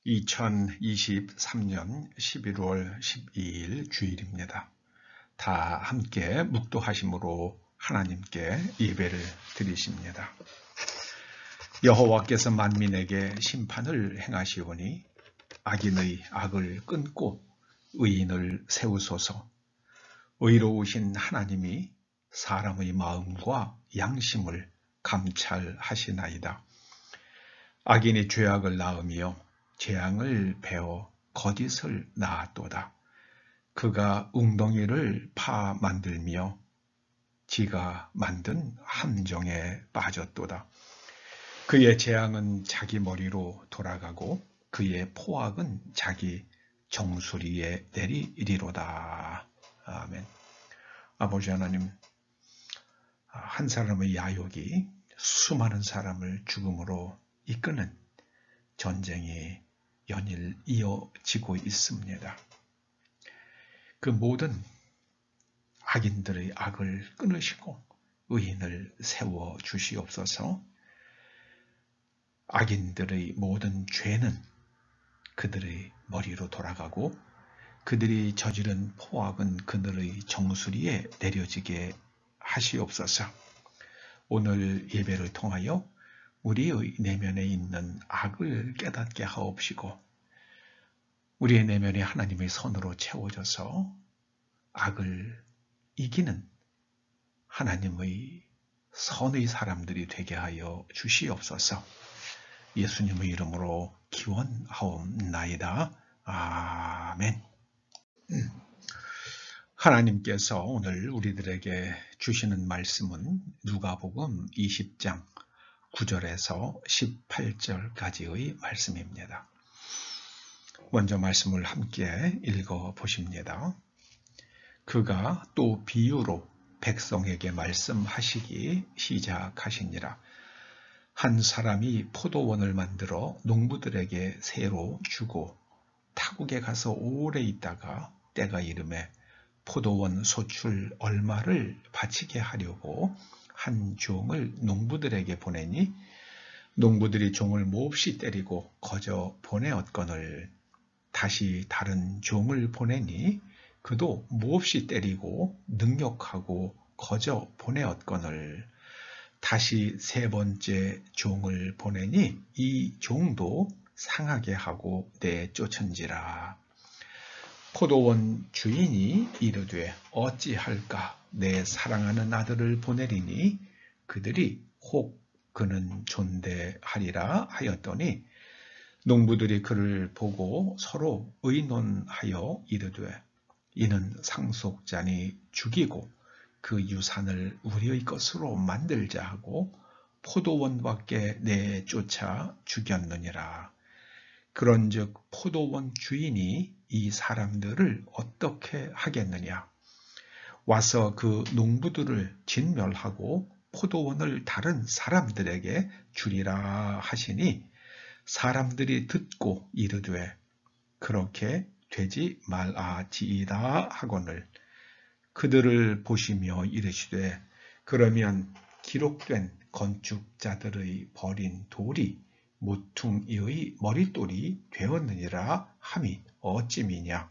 2023년 11월 12일 주일입니다. 다 함께 묵도하심으로 하나님께 예배를 드리십니다. 여호와께서 만민에게 심판을 행하시오니 악인의 악을 끊고 의인을 세우소서. 의로우신 하나님이 사람의 마음과 양심을 감찰하시나이다. 악인이 죄악을 낳으며 재앙을 베어 거짓을 낳았도다. 그가 웅덩이를 파 만들며 지가 만든 함정에 빠졌도다. 그의 재앙은 자기 머리로 돌아가고 그의 포악은 자기 정수리에 내리리로다. 아멘. 아버지 하나님, 한 사람의 야욕이 수많은 사람을 죽음으로 이끄는 전쟁이 연일 이어지고 있습니다. 그 모든 악인들의 악을 끊으시고 의인을 세워 주시옵소서. 악인들의 모든 죄는 그들의 머리로 돌아가고 그들이 저지른 포악은 그들의 정수리에 내려지게 하시옵소서. 오늘 예배를 통하여 우리의 내면에 있는 악을 깨닫게 하옵시고 우리의 내면이 하나님의 선으로 채워져서 악을 이기는 하나님의 선의 사람들이 되게 하여 주시옵소서. 예수님의 이름으로 기원하옵나이다. 아멘. 하나님께서 오늘 우리들에게 주시는 말씀은 누가복음 20장 9절에서 18절까지의 말씀입니다. 먼저 말씀을 함께 읽어 보십니다. 그가 또 비유로 백성에게 말씀하시기 시작하시니라. 한 사람이 포도원을 만들어 농부들에게 새로 주고 타국에 가서 오래 있다가 때가 이르매 포도원 소출 얼마를 바치게 하려고 한 종을 농부들에게 보내니 농부들이 종을 몹시 때리고 거저 보내었거늘 다시 다른 종을 보내니 그도 몹시 때리고 능욕하고 거저 보내었거늘 다시 세 번째 종을 보내니 이 종도 상하게 하고 내쫓은지라. 포도원 주인이 이르되 어찌할까 내 사랑하는 아들을 보내리니 그들이 혹 그는 존대하리라 하였더니 농부들이 그를 보고 서로 의논하여 이르되 이는 상속자니 죽이고 그 유산을 우리의 것으로 만들자 하고 포도원 밖에 내쫓아 죽였느니라. 그런즉 포도원 주인이 이 사람들을 어떻게 하겠느냐? 와서 그 농부들을 진멸하고 포도원을 다른 사람들에게 주리라 하시니 사람들이 듣고 이르되 그렇게 되지 말아지이다 하거늘 그들을 보시며 이르시되 그러면 기록된 건축자들의 버린 돌이 모퉁이의 머릿돌이 되었느니라 함이 어찌미냐.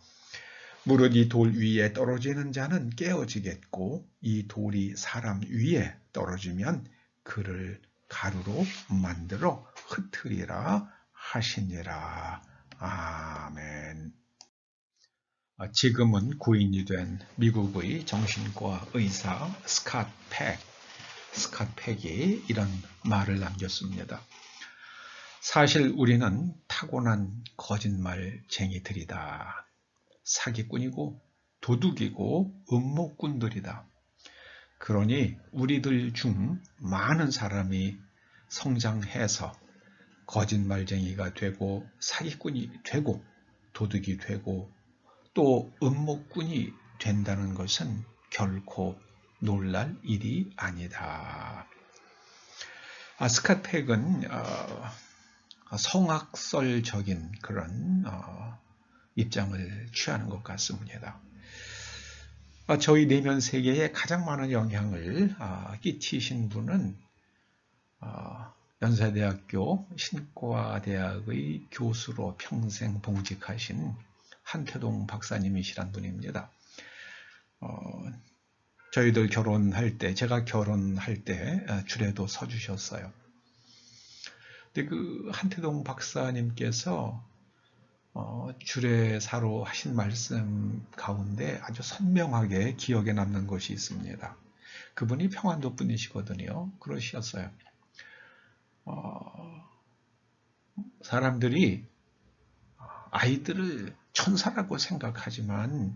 무릇 이 돌 위에 떨어지는 자는 깨어지겠고 이 돌이 사람 위에 떨어지면 그를 가루로 만들어 흩으리라 하시니라. 아멘. 지금은 고인이 된 미국의 정신과 의사 스캇 팩이 이런 말을 남겼습니다. 사실 우리는 타고난 거짓말쟁이들이다. 사기꾼이고 도둑이고 음모꾼들이다. 그러니 우리들 중 많은 사람이 성장해서 거짓말쟁이가 되고 사기꾼이 되고 도둑이 되고 또 음모꾼이 된다는 것은 결코 놀랄 일이 아니다. 스캇 팩은 성악설적인 그런 입장을 취하는 것 같습니다. 저희 내면 세계에 가장 많은 영향을 끼치신 분은 연세대학교 신과대학의 교수로 평생 봉직하신 한태동 박사님이시란 분입니다. 저희들 결혼할 때, 제가 결혼할 때 줄에도 서주셨어요. 근데 그 한태동 박사님께서 주례사로 하신 말씀 가운데 아주 선명하게 기억에 남는 것이 있습니다. 그분이 평안도 분이시거든요. 그러셨어요. 사람들이 아이들을 천사라고 생각하지만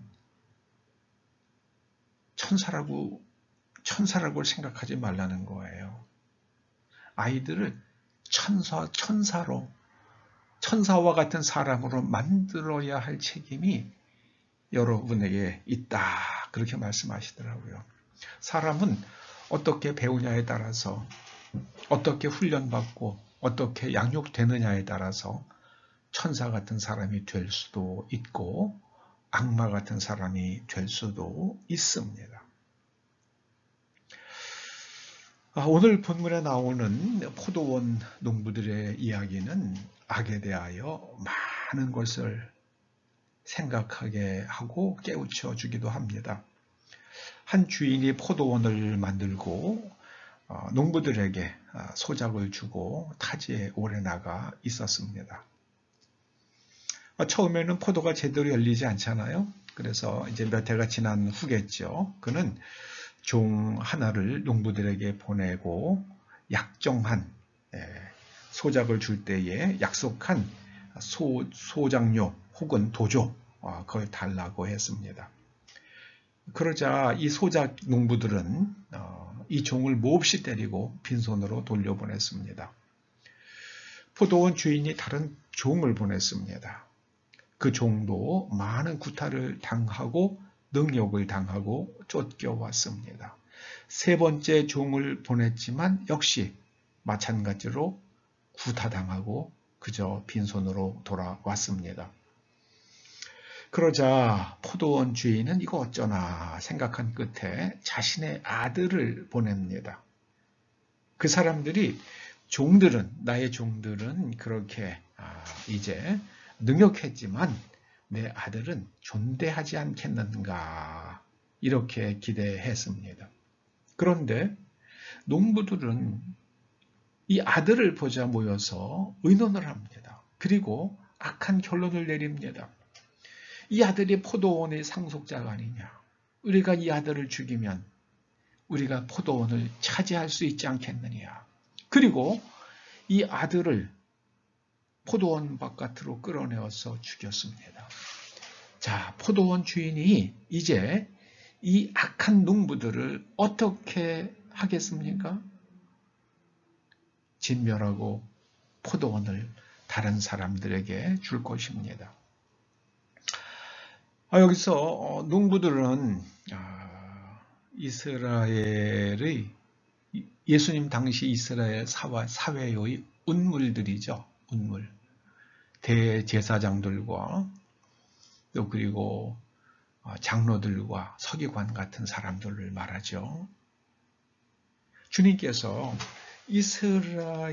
천사라고 생각하지 말라는 거예요. 아이들을 천사와 같은 사람으로 만들어야 할 책임이 여러분에게 있다. 그렇게 말씀하시더라고요. 사람은 어떻게 배우냐에 따라서, 어떻게 훈련받고 어떻게 양육되느냐에 따라서 천사 같은 사람이 될 수도 있고 악마 같은 사람이 될 수도 있습니다. 오늘 본문에 나오는 포도원 농부들의 이야기는 악에 대하여 많은 것을 생각하게 하고 깨우쳐 주기도 합니다. 한 주인이 포도원을 만들고 농부들에게 소작을 주고 타지에 오래 나가 있었습니다. 처음에는 포도가 제대로 열리지 않잖아요. 그래서 이제 몇 해가 지난 후겠죠. 그는 종 하나를 농부들에게 보내고 약정한 소작을 줄 때에 약속한 소작료 혹은 도조 그걸 달라고 했습니다. 그러자 이 소작 농부들은 이 종을 몹시 때리고 빈손으로 돌려보냈습니다. 포도원 주인이 다른 종을 보냈습니다. 그 종도 많은 구타를 당하고 능욕을 당하고 쫓겨왔습니다. 세 번째 종을 보냈지만 역시 마찬가지로 구타당하고 그저 빈손으로 돌아왔습니다. 그러자 포도원 주인은 이거 어쩌나 생각한 끝에 자신의 아들을 보냅니다. 그 사람들이 나의 종들은 그렇게 이제 능욕했지만 내 아들은 존대하지 않겠는가 이렇게 기대했습니다. 그런데 농부들은 이 아들을 보자 모여서 의논을 합니다. 그리고 악한 결론을 내립니다. 이 아들이 포도원의 상속자가 아니냐. 우리가 이 아들을 죽이면 우리가 포도원을 차지할 수 있지 않겠느냐. 그리고 이 아들을 포도원 바깥으로 끌어내어서 죽였습니다. 자, 포도원 주인이 이제 이 악한 농부들을 어떻게 하겠습니까? 진멸하고 포도원을 다른 사람들에게 줄 것입니다. 여기서 농부들은 이스라엘의 예수님 당시 이스라엘 사회의 운물들이죠. 운물. 대제사장들과 또 그리고 장로들과 서기관 같은 사람들을 말하죠. 주님께서 이스라엘이라는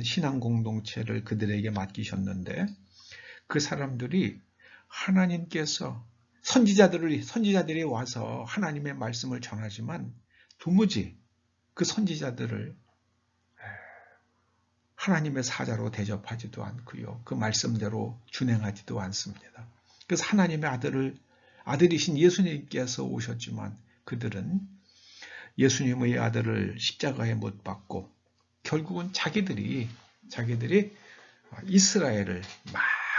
신앙 공동체를 그들에게 맡기셨는데 그 사람들이 하나님께서 선지자들이 와서 하나님의 말씀을 전하지만 도무지 그 선지자들을 하나님의 사자로 대접하지도 않고요. 그 말씀대로 준행하지도 않습니다. 그래서 하나님의 아들이신 예수님께서 오셨지만 그들은 예수님의 아들을 십자가에 못 박고 결국은 자기들이 이스라엘을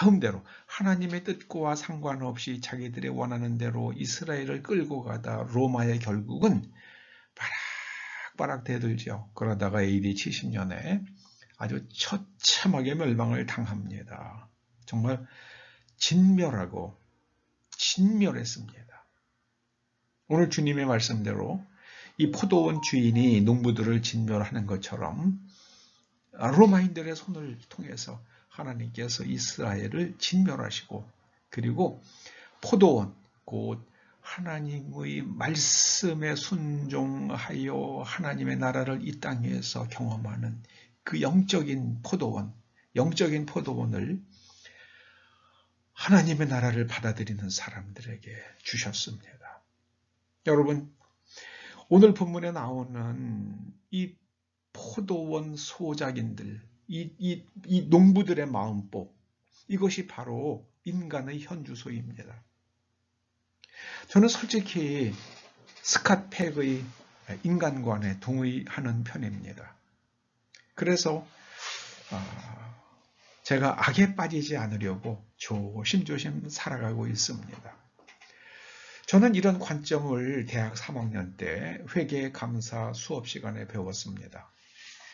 마음대로 하나님의 뜻과 상관없이 자기들의 원하는 대로 이스라엘을 끌고 가다 로마의 결국은 바락바락 대들죠. 그러다가 AD 70년에 아주 처참하게 멸망을 당합니다. 정말 진멸했습니다. 오늘 주님의 말씀대로 이 포도원 주인이 농부들을 진멸하는 것처럼 로마인들의 손을 통해서 하나님께서 이스라엘을 진멸하시고 그리고 포도원 곧 하나님의 말씀에 순종하여 하나님의 나라를 이 땅에서 경험하는 그 영적인 포도원을 하나님의 나라를 받아들이는 사람들에게 주셨습니다. 여러분, 오늘 본문에 나오는 이 포도원 소작인들, 이 농부들의 마음법, 이것이 바로 인간의 현주소입니다. 저는 솔직히 스캇 팩의 인간관에 동의하는 편입니다. 그래서 제가 악에 빠지지 않으려고 조심조심 살아가고 있습니다. 저는 이런 관점을 대학 3학년 때 회계감사 수업 시간에 배웠습니다.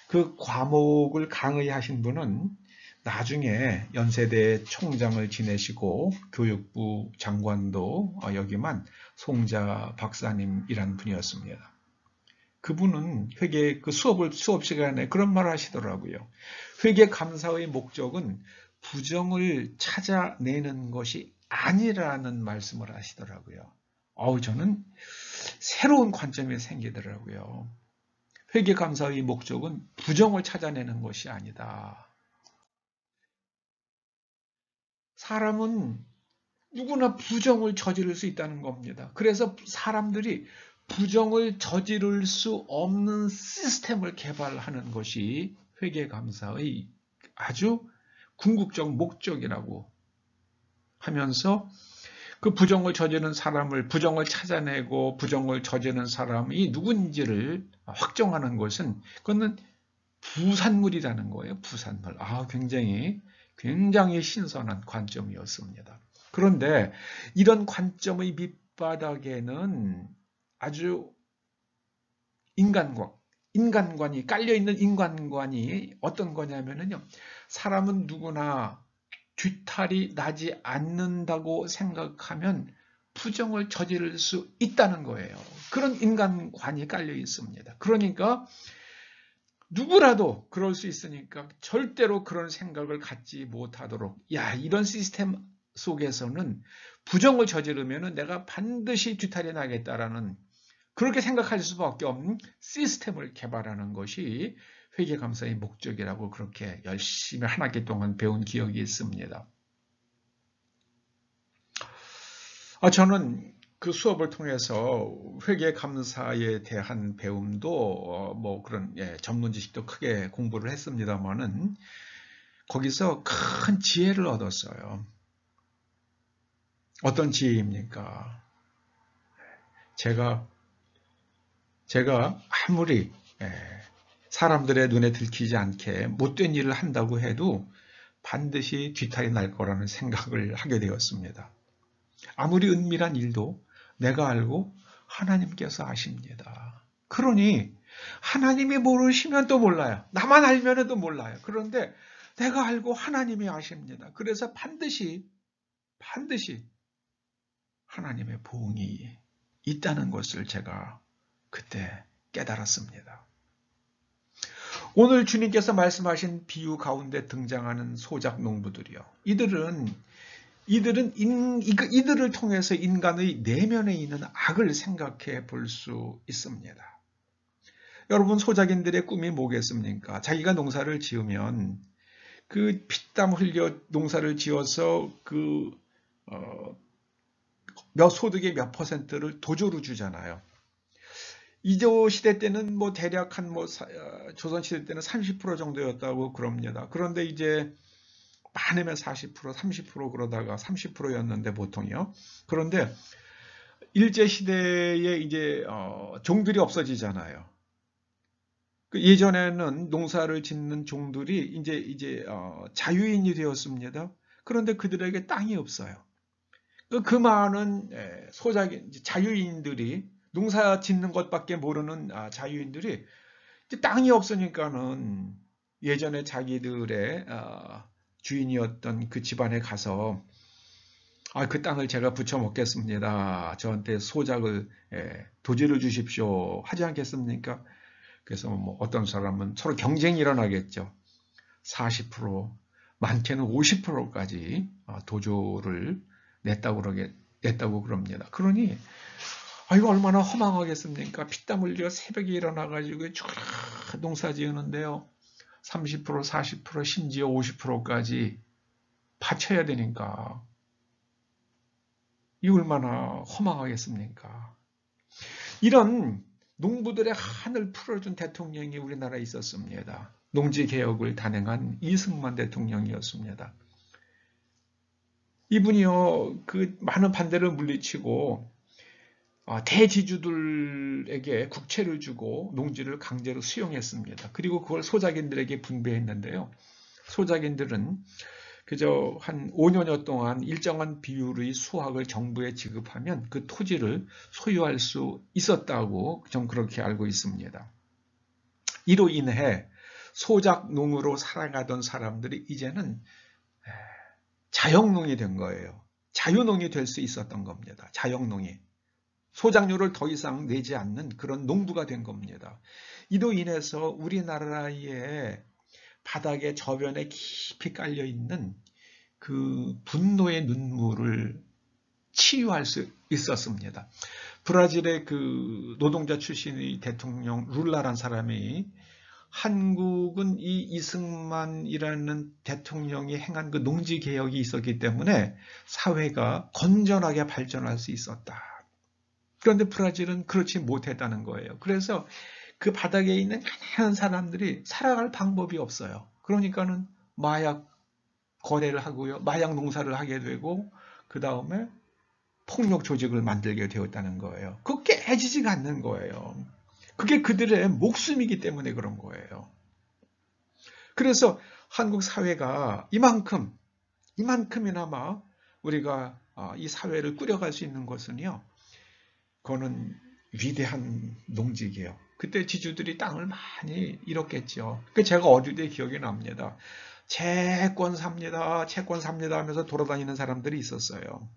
그 과목을 강의하신 분은 나중에 연세대 총장을 지내시고 교육부 장관도 역임한 송자 박사님이란 분이었습니다. 그분은 수업 시간에 그런 말을 하시더라고요. 회계 감사의 목적은 부정을 찾아내는 것이 아니라는 말씀을 하시더라고요. 저는 새로운 관점이 생기더라고요. 회계 감사의 목적은 부정을 찾아내는 것이 아니다. 사람은 누구나 부정을 저지를 수 있다는 겁니다. 그래서 사람들이 부정을 저지를 수 없는 시스템을 개발하는 것이 회계감사의 아주 궁극적 목적이라고 하면서 그 부정을 저지르는 사람을 부정을 찾아내고 부정을 저지르는 사람이 누군지를 확정하는 것은 그거는 부산물이라는 거예요. 부산물. 굉장히 신선한 관점이었습니다. 그런데 이런 관점의 밑바닥에는 아주 인간관이 깔려있는 인간관이 어떤 거냐면요. 사람은 누구나 뒤탈이 나지 않는다고 생각하면 부정을 저지를 수 있다는 거예요. 그런 인간관이 깔려 있습니다. 그러니까 누구라도 그럴 수 있으니까 절대로 그런 생각을 갖지 못하도록 이런 시스템 속에서는 부정을 저지르면 내가 반드시 뒤탈이 나겠다라는 그렇게 생각할 수밖에 없는 시스템을 개발하는 것이 회계감사의 목적이라고 그렇게 열심히 한 학기 동안 배운 기억이 있습니다. 저는 그 수업을 통해서 회계감사에 대한 배움도 그런 전문 지식도 크게 공부를 했습니다만은 거기서 큰 지혜를 얻었어요. 어떤 지혜입니까? 제가 아무리 사람들의 눈에 들키지 않게 못된 일을 한다고 해도 반드시 뒤탈이 날 거라는 생각을 하게 되었습니다. 아무리 은밀한 일도 내가 알고 하나님께서 아십니다. 그러니 하나님이 모르시면 또 몰라요. 나만 알면 또 몰라요. 그런데 내가 알고 하나님이 아십니다. 그래서 반드시 하나님의 보응이 있다는 것을 제가 그때 깨달았습니다. 오늘 주님께서 말씀하신 비유 가운데 등장하는 소작 농부들이요. 이들을 통해서 인간의 내면에 있는 악을 생각해 볼 수 있습니다. 여러분, 소작인들의 꿈이 뭐겠습니까? 자기가 농사를 지으면 그 피땀 흘려 농사를 지어서 소득의 몇 퍼센트를 도조로 주잖아요. 이조 시대 때는 대략 조선 시대 때는 30% 정도였다고 그럽니다. 그런데 이제 많으면 40%, 30% 그러다가 30%였는데 보통이요. 그런데 일제 시대에 이제 종들이 없어지잖아요. 예전에는 농사를 짓는 종들이 이제 자유인이 되었습니다. 그런데 그들에게 땅이 없어요. 그 많은 자유인들이 농사 짓는 것밖에 모르는 자유인들이 땅이 없으니까는 예전에 자기들의 주인이었던 그 집안에 가서 그 땅을 제가 부쳐 먹겠습니다. 저한테 소작을 도지를 주십시오. 하지 않겠습니까? 그래서 어떤 사람은 서로 경쟁이 일어나겠죠. 40%, 많게는 50%까지 도조를 냈다고 냈다고 그럽니다. 그러니 이거 얼마나 허망하겠습니까? 피땀 흘려 새벽에 일어나가지고 쫙 농사 지으는데요. 30%, 40%, 심지어 50%까지 바쳐야 되니까 이 얼마나 허망하겠습니까? 이런 농부들의 한을 풀어준 대통령이 우리나라에 있었습니다. 농지개혁을 단행한 이승만 대통령이었습니다. 이분이요, 그 많은 반대를 물리치고 대지주들에게 국채를 주고 농지를 강제로 수용했습니다. 그리고 그걸 소작인들에게 분배했는데요. 소작인들은 그저 한 5년여 동안 일정한 비율의 수확을 정부에 지급하면 그 토지를 소유할 수 있었다고 좀 그렇게 알고 있습니다. 이로 인해 소작농으로 살아가던 사람들이 이제는 자영농이 된 거예요. 자유농이 될 수 있었던 겁니다. 자영농이. 소작료를 더 이상 내지 않는 그런 농부가 된 겁니다. 이로 인해서 우리나라의 바닥에 저변에 깊이 깔려 있는 그 분노의 눈물을 치유할 수 있었습니다. 브라질의 그 노동자 출신의 대통령 룰라란 사람이 한국은 이 이승만이라는 대통령이 행한 그 농지 개혁이 있었기 때문에 사회가 건전하게 발전할 수 있었다. 그런데 브라질은 그렇지 못했다는 거예요. 그래서 그 바닥에 있는 가난한 사람들이 살아갈 방법이 없어요. 그러니까는 마약 거래를 하고요. 마약 농사를 하게 되고 그 다음에 폭력 조직을 만들게 되었다는 거예요. 그게 깨지지가 않는 거예요. 그게 그들의 목숨이기 때문에 그런 거예요. 그래서 한국 사회가 이만큼이나마 우리가 이 사회를 꾸려갈 수 있는 것은요. 그거는 위대한 농지개혁. 그때 지주들이 땅을 많이 잃었겠죠. 제가 어릴 때 기억이 납니다. 채권 삽니다. 채권 삽니다 하면서 돌아다니는 사람들이 있었어요.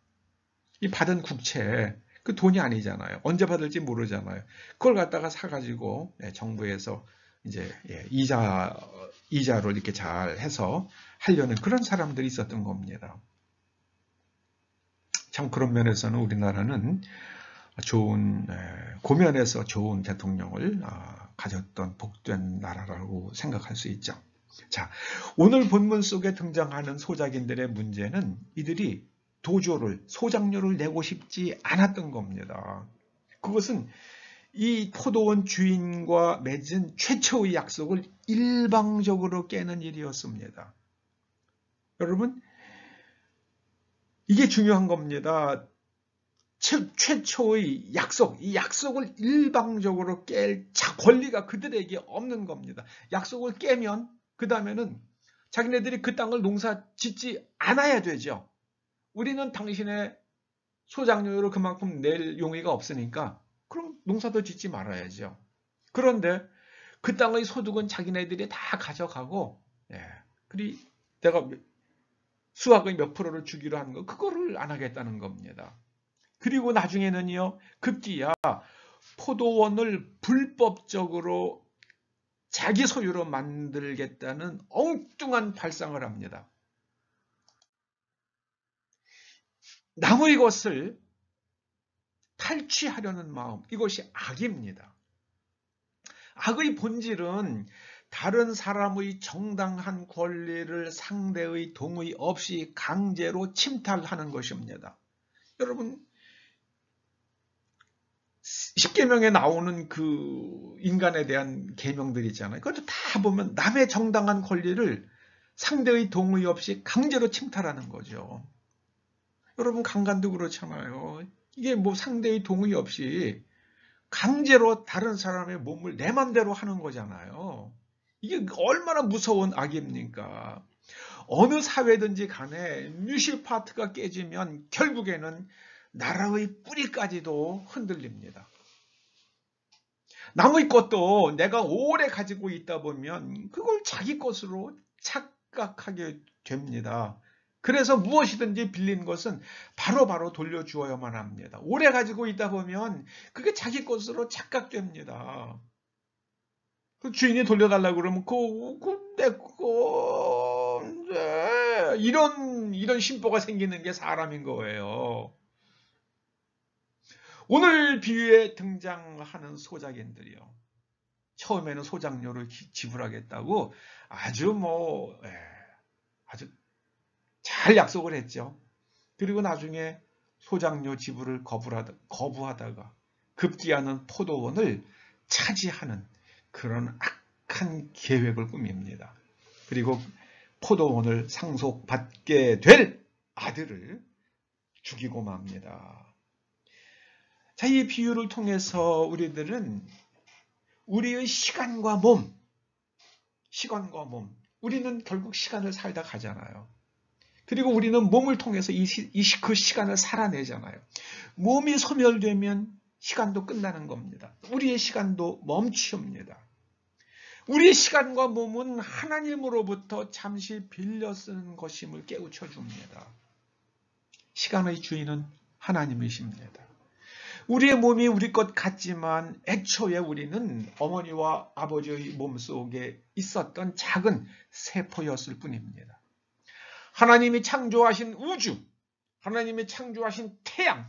이 받은 국채, 그 돈이 아니잖아요. 언제 받을지 모르잖아요. 그걸 갖다가 사가지고 정부에서 이제 이자로 이렇게 잘 해서 하려는 그런 사람들이 있었던 겁니다. 참 그런 면에서는 우리나라는 고면에서 좋은 대통령을 가졌던 복된 나라라고 생각할 수 있죠. 자, 오늘 본문 속에 등장하는 소작인들의 문제는 이들이 소작료를 내고 싶지 않았던 겁니다. 그것은 이 포도원 주인과 맺은 최초의 약속을 일방적으로 깨는 일이었습니다. 여러분, 이게 중요한 겁니다. 최초의 약속, 이 약속을 일방적으로 깰 권리가 그들에게 없는 겁니다. 약속을 깨면 그 다음에는 자기네들이 그 땅을 농사 짓지 않아야 되죠. 우리는 당신의 소작료를 그만큼 낼 용의가 없으니까 그럼 농사도 짓지 말아야죠. 그런데 그 땅의 소득은 자기네들이 다 가져가고 그리고 내가 수확의 몇 프로를 주기로 한 거 그거를 안 하겠다는 겁니다. 그리고 나중에는요, 급기야 포도원을 불법적으로 자기 소유로 만들겠다는 엉뚱한 발상을 합니다. 남의 것을 탈취하려는 마음, 이것이 악입니다. 악의 본질은 다른 사람의 정당한 권리를 상대의 동의 없이 강제로 침탈하는 것입니다. 여러분, 십계명에 나오는 그 인간에 대한 계명들 있잖아요. 그것도 다 보면 남의 정당한 권리를 상대의 동의 없이 강제로 침탈하는 거죠. 여러분, 강간도 그렇잖아요. 이게 뭐 상대의 동의 없이 강제로 다른 사람의 몸을 내 맘대로 하는 거잖아요. 이게 얼마나 무서운 악입니까? 어느 사회든지 간에 뮤실 파트가 깨지면 결국에는 나라의 뿌리까지도 흔들립니다. 남의 것도 내가 오래 가지고 있다 보면 그걸 자기 것으로 착각하게 됩니다. 그래서 무엇이든지 빌린 것은 바로바로 돌려주어야만 합니다. 오래 가지고 있다 보면 그게 자기 것으로 착각됩니다. 그 주인이 돌려달라고 그러면 내 건데 이런 심보가 생기는 게 사람인 거예요. 오늘 비유에 등장하는 소작인들이요. 처음에는 소작료를 지불하겠다고 아주 잘 약속을 했죠. 그리고 나중에 소작료 지불을 거부하다가 급기야는 포도원을 차지하는 그런 악한 계획을 꾸밉니다. 그리고 포도원을 상속받게 될 아들을 죽이고 맙니다. 자, 이 비유를 통해서 우리들은 우리의 시간과 몸, 우리는 결국 시간을 살다 가잖아요. 그리고 우리는 몸을 통해서 그 시간을 살아내잖아요. 몸이 소멸되면 시간도 끝나는 겁니다. 우리의 시간도 멈춥니다. 우리의 시간과 몸은 하나님으로부터 잠시 빌려 쓰는 것임을 깨우쳐 줍니다. 시간의 주인은 하나님이십니다. 우리의 몸이 우리 것 같지만 애초에 우리는 어머니와 아버지의 몸속에 있었던 작은 세포였을 뿐입니다. 하나님이 창조하신 우주, 하나님이 창조하신 태양,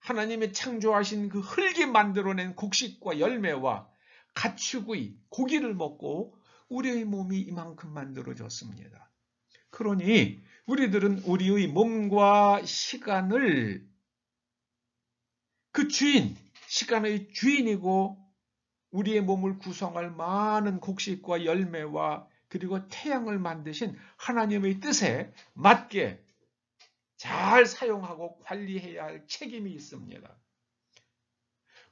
하나님이 창조하신 그 흙이 만들어낸 곡식과 열매와 가축의 고기를 먹고 우리의 몸이 이만큼 만들어졌습니다. 그러니 우리들은 우리의 몸과 시간을 그 주인, 시간의 주인이고 우리의 몸을 구성할 많은 곡식과 열매와 그리고 태양을 만드신 하나님의 뜻에 맞게 잘 사용하고 관리해야 할 책임이 있습니다.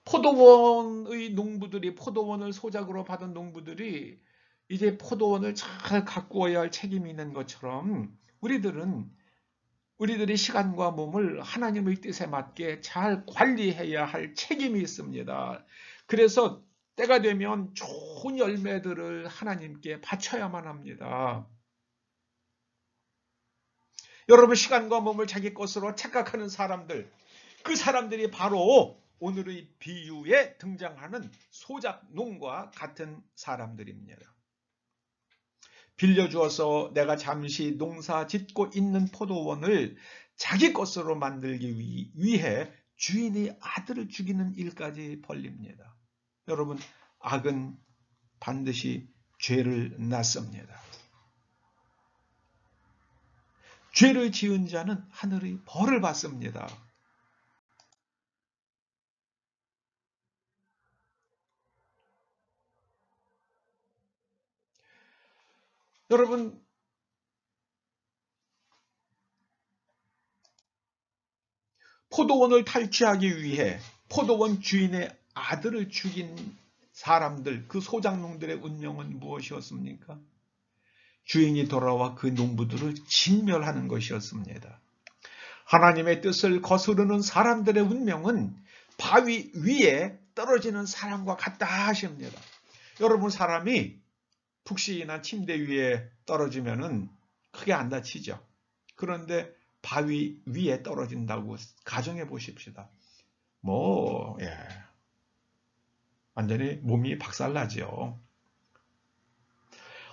포도원의 농부들이, 포도원을 소작으로 받은 농부들이 이제 포도원을 잘 가꾸어야 할 책임이 있는 것처럼 우리들의 시간과 몸을 하나님의 뜻에 맞게 잘 관리해야 할 책임이 있습니다. 그래서 때가 되면 좋은 열매들을 하나님께 바쳐야만 합니다. 여러분, 시간과 몸을 자기 것으로 착각하는 사람들, 그 사람들이 바로 오늘의 비유에 등장하는 소작농과 같은 사람들입니다. 빌려주어서 내가 잠시 농사 짓고 있는 포도원을 자기 것으로 만들기 위해 주인의 아들을 죽이는 일까지 벌립니다. 여러분, 악은 반드시 죄를 낳습니다. 죄를 지은 자는 하늘의 벌을 받습니다. 여러분, 포도원을 탈취하기 위해 포도원 주인의 아들을 죽인 사람들, 그 소작농들의 운명은 무엇이었습니까? 주인이 돌아와 그 농부들을 진멸하는 것이었습니다. 하나님의 뜻을 거스르는 사람들의 운명은 바위 위에 떨어지는 사람과 같다 하십니다. 여러분, 사람이 푹신한 침대 위에 떨어지면은 크게 안 다치죠. 그런데 바위 위에 떨어진다고 가정해 보십시다. 완전히 몸이 박살나죠.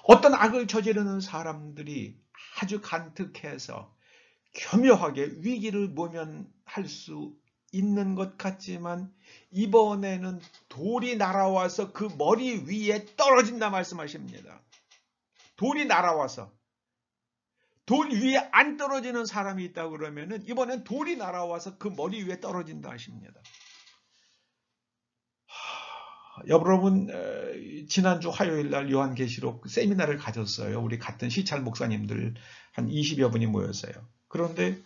어떤 악을 저지르는 사람들이 아주 간특해서 교묘하게 위기를 모면할 수 있는 것 같지만 이번에는 돌이 날아와서 그 머리 위에 떨어진다 말씀하십니다. 돌이 날아와서 돌 위에 안 떨어지는 사람이 있다 그러면은 이번엔 돌이 날아와서 그 머리 위에 떨어진다 하십니다. 여러분, 지난주 화요일 날 요한계시록 세미나를 가졌어요. 우리 같은 시찰 목사님들 한 20여 분이 모였어요. 그런데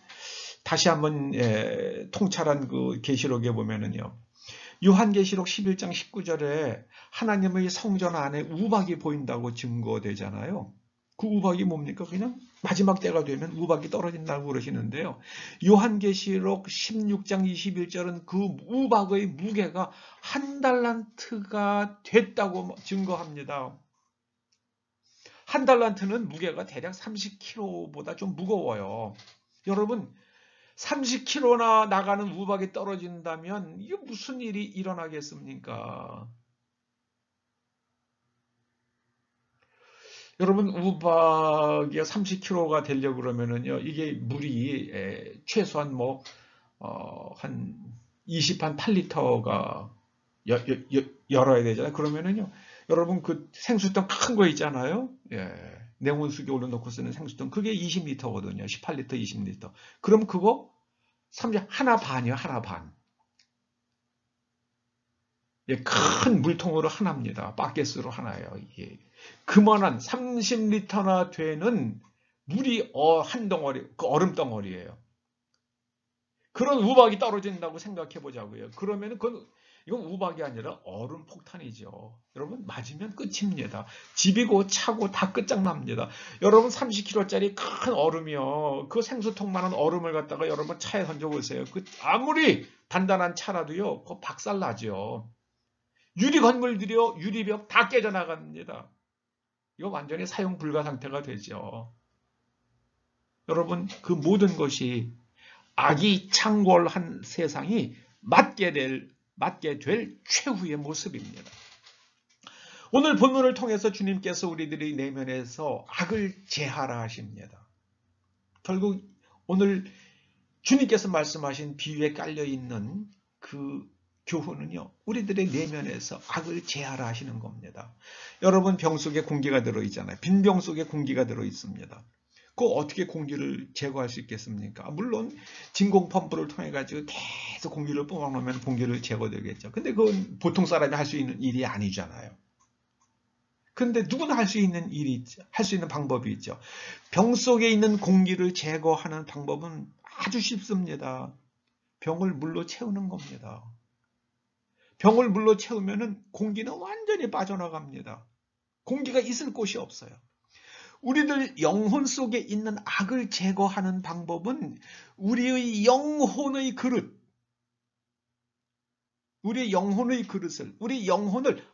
다시 한번 통찰한 그 계시록에 보면은요. 요한계시록 11장 19절에 하나님의 성전 안에 우박이 보인다고 증거되잖아요. 그 우박이 뭡니까? 그냥 마지막 때가 되면 우박이 떨어진다고 그러시는데요. 요한계시록 16장 21절은 그 우박의 무게가 1달란트가 됐다고 증거합니다. 1달란트는 무게가 대략 30kg보다 좀 무거워요. 여러분, 30kg나 나가는 우박이 떨어진다면 이게 무슨 일이 일어나겠습니까? 여러분, 우박이 30kg가 되려고 그러면은요, 이게 물이 최소한 한 20한 8리터가 열어야 되잖아요. 그러면은요, 여러분 그 생수통 큰 거 있잖아요. 예. 냉온수기 올려놓고 쓰는 생수통. 그게 20리터거든요. 18리터, 20리터. 그럼 그거 하나 반이요, 하나 반. 예, 큰 물통으로 하나입니다. 바켓으로 하나예요. 이게 그만한 30리터나 되는 물이 한 덩어리, 그 얼음 덩어리예요. 그런 우박이 떨어진다고 생각해 보자고요. 그러면 이건 우박이 아니라 얼음 폭탄이죠. 여러분 맞으면 끝입니다. 집이고 차고 다 끝장납니다. 여러분 30kg짜리 큰 얼음이요. 그 생수통만한 얼음을 갖다가 여러분 차에 던져보세요. 아무리 단단한 차라도요. 그거 박살나죠. 유리 건물들이요. 유리벽 다 깨져나갑니다. 이거 완전히 사용 불가 상태가 되죠. 여러분 그 모든 것이 악이 창궐한 세상이 맞게 될 최후의 모습입니다. 오늘 본문을 통해서 주님께서 우리들의 내면에서 악을 제하라 하십니다. 결국 오늘 주님께서 말씀하신 비유에 깔려있는 그 교훈은요, 우리들의 내면에서 악을 제하라 하시는 겁니다. 여러분 병 속에 공기가 들어있잖아요. 빈 병 속에 공기가 들어있습니다. 그 어떻게 공기를 제거할 수 있겠습니까? 물론 진공 펌프를 통해 가지고 계속 공기를 뿜어놓으면 공기를 제거되겠죠. 근데 그건 보통 사람이 할 수 있는 일이 아니잖아요. 근데 누구나 할 수 있는 일이 있죠. 할 수 있는 방법이 있죠. 병 속에 있는 공기를 제거하는 방법은 아주 쉽습니다. 병을 물로 채우는 겁니다. 병을 물로 채우면은 공기는 완전히 빠져나갑니다. 공기가 있을 곳이 없어요. 우리들 영혼 속에 있는 악을 제거하는 방법은 우리의 영혼의 그릇, 우리 영혼을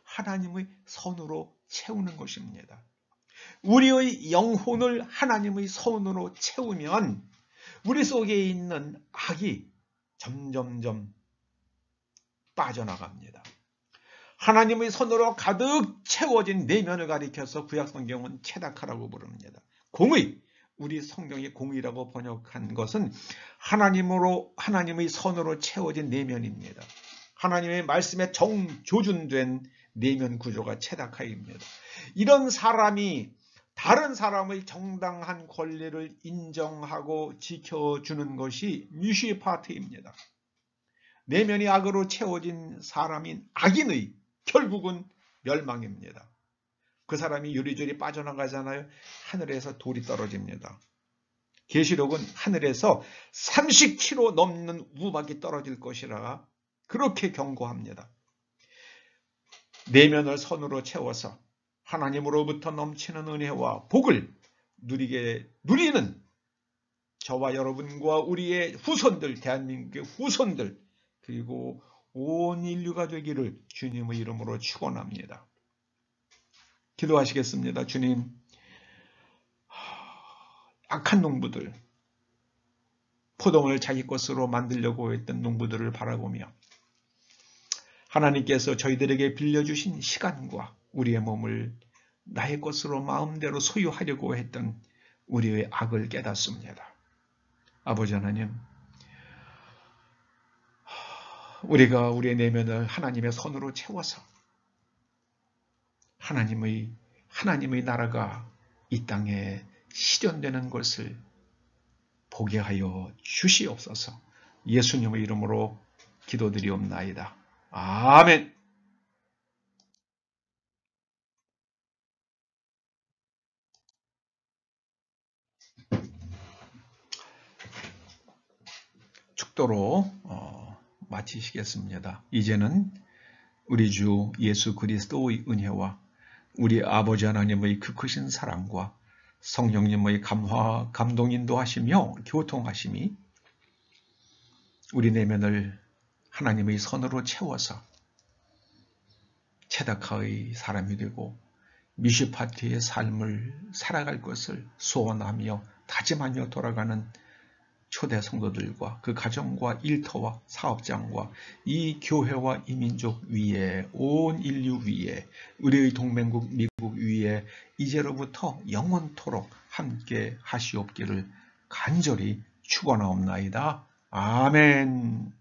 하나님의 선으로 채우는 것입니다. 우리의 영혼을 하나님의 선으로 채우면 우리 속에 있는 악이 점점점 빠져나갑니다. 하나님의 선으로 가득 채워진 내면을 가리켜서 구약성경은 체다카라고 부릅니다. 우리 성경이 공의라고 번역한 것은 하나님의 선으로 채워진 내면입니다. 하나님의 말씀에 정조준된 내면 구조가 체다카입니다. 이런 사람이 다른 사람의 정당한 권리를 인정하고 지켜주는 것이 미시파트입니다. 내면이 악으로 채워진 사람인 악인의 결국은 멸망입니다. 그 사람이 요리조리 빠져나가잖아요. 하늘에서 돌이 떨어집니다. 계시록은 하늘에서 30km 넘는 우박이 떨어질 것이라 그렇게 경고합니다. 내면을 선으로 채워서 하나님으로부터 넘치는 은혜와 복을 누리는 저와 여러분과 우리의 후손들, 대한민국의 후손들, 그리고 온 인류가 되기를 주님의 이름으로 축원합니다. 기도하시겠습니다. 주님, 악한 농부들, 포도원을 자기 것으로 만들려고 했던 농부들을 바라보며 하나님께서 저희들에게 빌려주신 시간과 우리의 몸을 나의 것으로 마음대로 소유하려고 했던 우리의 악을 깨닫습니다. 아버지 하나님, 우리가 우리의 내면을 하나님의 선으로 채워서 하나님의 나라가 이 땅에 실현되는 것을 보게 하여 주시옵소서. 예수님의 이름으로 기도드리옵나이다. 아멘. 축도로 마치시겠습니다. 이제는 우리 주 예수 그리스도의 은혜와 우리 아버지 하나님의 그 크신 사랑과 성령님의 감화, 감동 인도하시며 교통하심이 우리 내면을 하나님의 선으로 채워서 체다카의 사람이 되고 미시파티의 삶을 살아갈 것을 소원하며 다짐하며 돌아가는 초대 성도들과 그 가정과 일터와 사업장과 이 교회와 이 민족 위에 온 인류 위에 우리의 동맹국 미국 위에 이제로부터 영원토록 함께 하시옵기를 간절히 축원하옵나이다. 아멘.